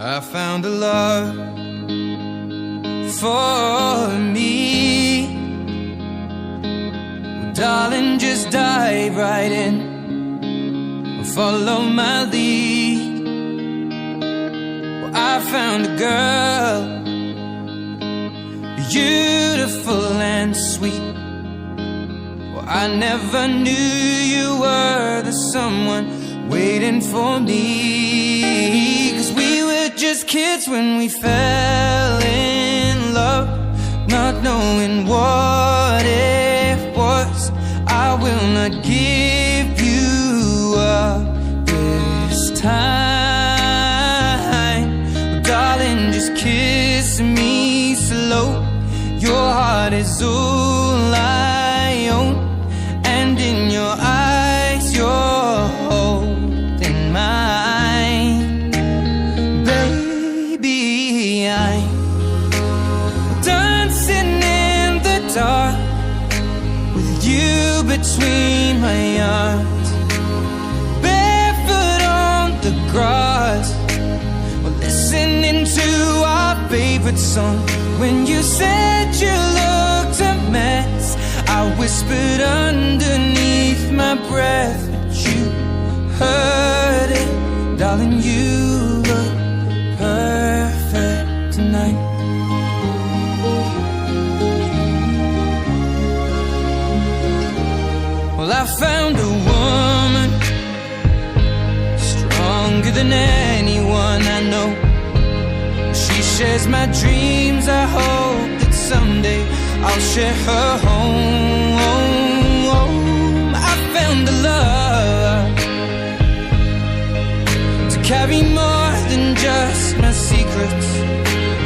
I found a love for me. Well, darling, just dive right in, follow my lead. Well, I found a girl, beautiful and sweet. Well, I never knew you were the someone waiting for me. 'Cause we were just kids when we fell in love, not knowing what it was. I will not give you up this time. Darling, just kiss me slow. Your heart is all I own, and in your eyes you're holding mine. Baby, I'm dancing in the dark with you between my arms, barefoot on the grass. We're listening to our favorite song. When you said you looked a mess, I whispered underneath my breath, but you heard it. Darling, you look perfect tonight. Well, I found a woman stronger than anyone I know. She shares my dreams. I hope that someday I'll share her home. I found a love to carry more than just my secrets,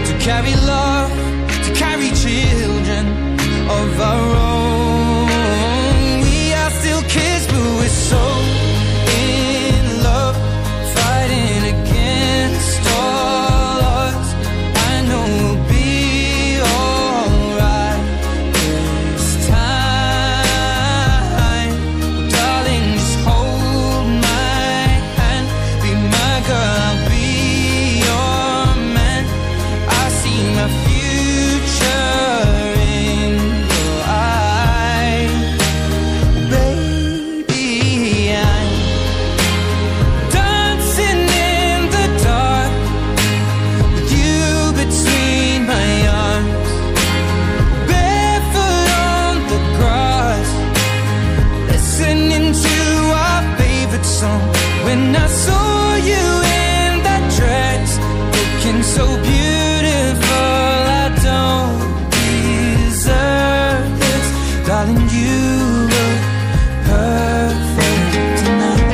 to carry love, to carry children of our own. We are still kids, but we're so in love, fighting against all odds. I know we'll be alright this time. Well, darling, just hold my hand, be my girl, I'll be your man. I see my future in your eyes. Baby, I'm dancing in the dark with you between my arms, barefoot on the grass, listening to our favorite song. When I saw you in that dress, looking so beautiful, I don't deserve this. Darling, you look perfect tonight.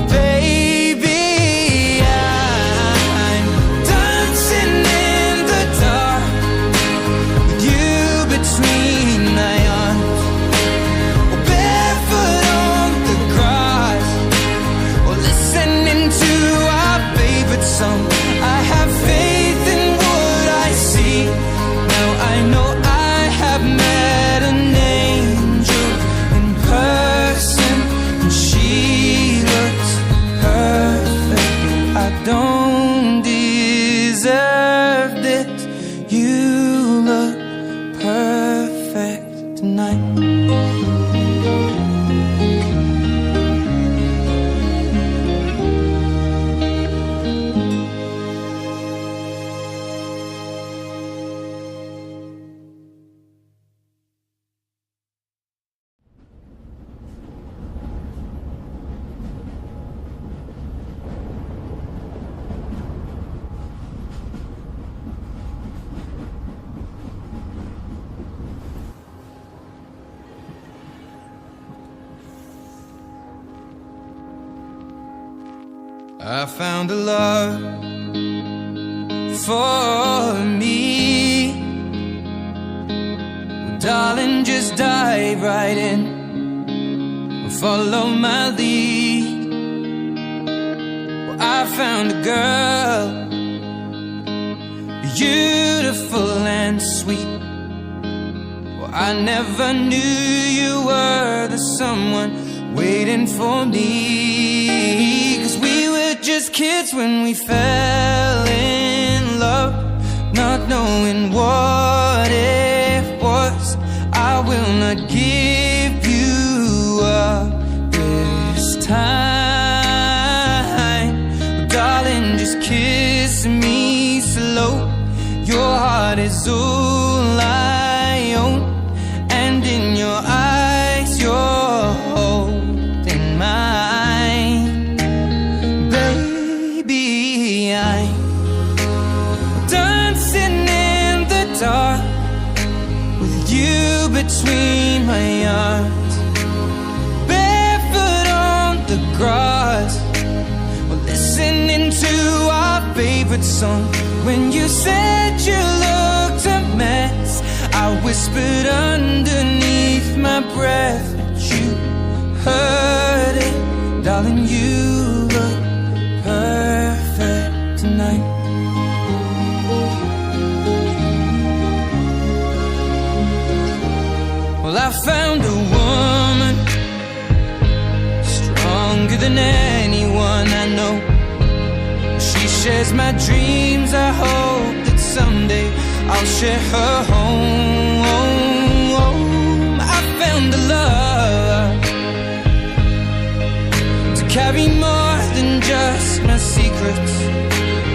Baby, I'm dancing in the dark with you between my arms, barefoot on the grass, or listening to our favorite song. I have faith in what I see. Now I know I have met an angel in person, and she looks perfect. I don't deserve this. You look perfect tonight. I found a love for me. Well, darling, just dive right in, follow my lead. Well, I found a girl, beautiful and sweet. Well, I never knew you were the someone waiting for me. 'Cause we were just kids when we fell in love, not knowing what it was. I will not give you up this time. Well, darling, just kiss me slow. Your heart is all I own, and in your eyes you're holding mine. Baby, I'm dancing in the dark with you between my arms, barefoot on the grass. We're listening to our favorite song. When you said you looked a mess, I whispered underneath my breath that you heard it. Darling, you look perfect tonight. Well, I found a woman stronger than anyone I know. She shares my dreams. I hope that someday I'll share her home. I found a love to carry more than just my secrets,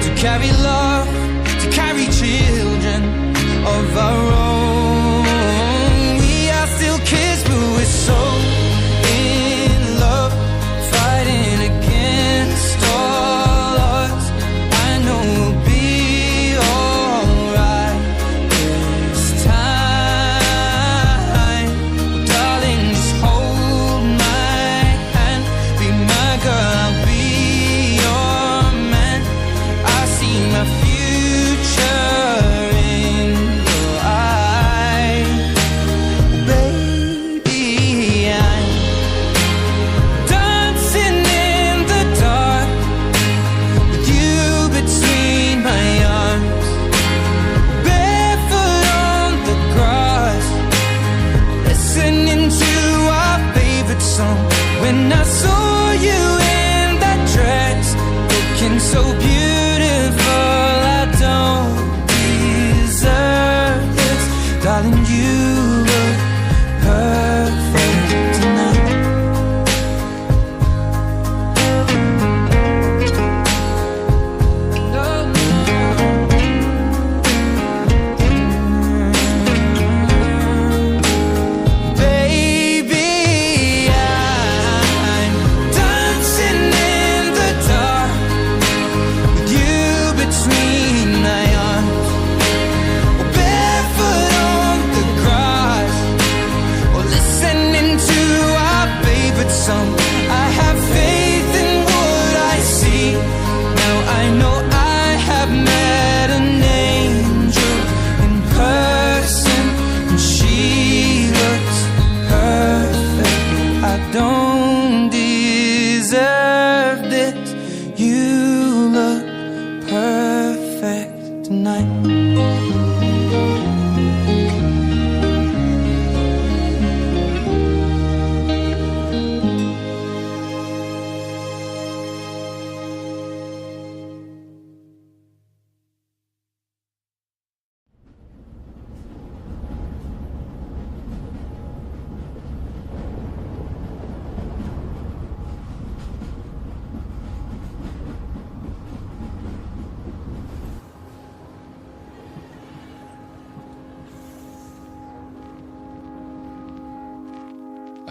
to carry love, to carry children of our own. We are still kids, but we're so in love, fighting against all odds. I know we'll be alright this time. Darling, just hold my hand, be my girl, I'll be your man. I see my future in your eyes. Baby, I'm dancing in the dark with you between my arms, barefoot on the grass, listening to our favorite song. When I saw you in that dress, looking so beautiful, I don't deserve this. Darling, you look perfect tonight. Baby, I'm dancing in the dark with you between my arms, barefoot on the grass, or listening to our favorite song. I have faith in what I see. Now I know I have met an angel in person, and she looks perfect. I don't deserve this. You look perfect tonight.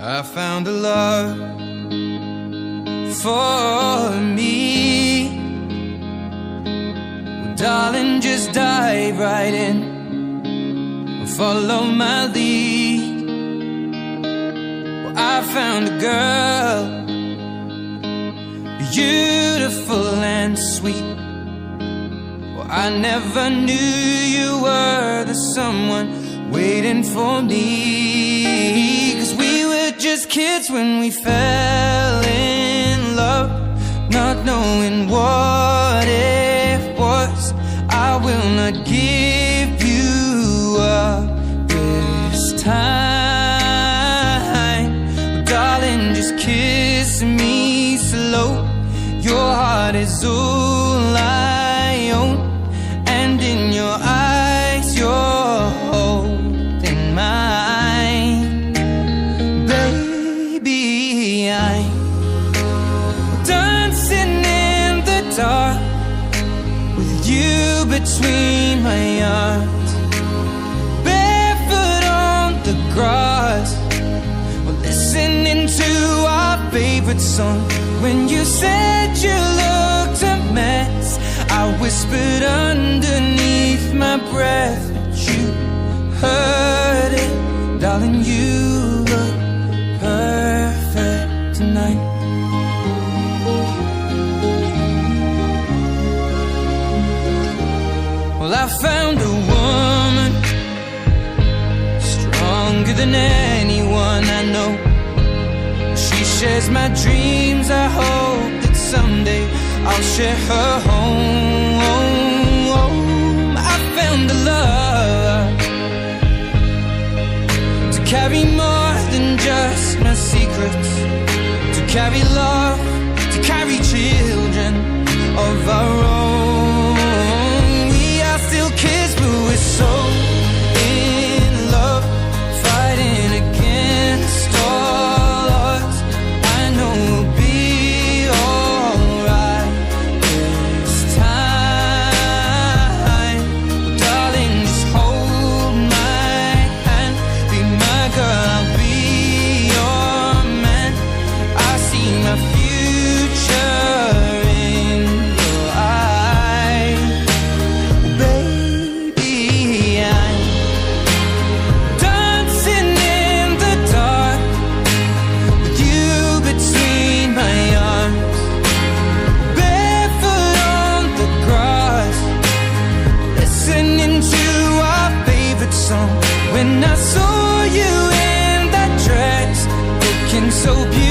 I found a love for me. Well, darling, just dive right in and follow my lead. Well, I found a girl, beautiful and sweet. Well, I never knew you were the someone waiting for me. 'Cause we were just kids when we fell in love, not knowing what it was. I will not give you heart is all I own, and in your eyes you're holding mine. Baby, I'm dancing in the dark with you between my arms, barefoot on the grass, we're listening to our favorite song. When you said you looked a mess, I whispered underneath my breath, but you heard it. Darling, you look perfect tonight. Well, I found a woman stronger than anyone I know. She shares my dreams. I hope that someday I'll share her home. I found a love to carry more than just my secrets, to carry love, to carry children of our own. We are still kids, but we're so in love, fighting against all odds. I know we'll be alright this time. Well, darling, just hold my hand, be my girl, I'll be your man. I see my future in your eyes. Baby, I'm dancing in the dark with you between my arms, barefoot on the grass, listening to our favorite song. When I saw you in that dress, looking so beautiful,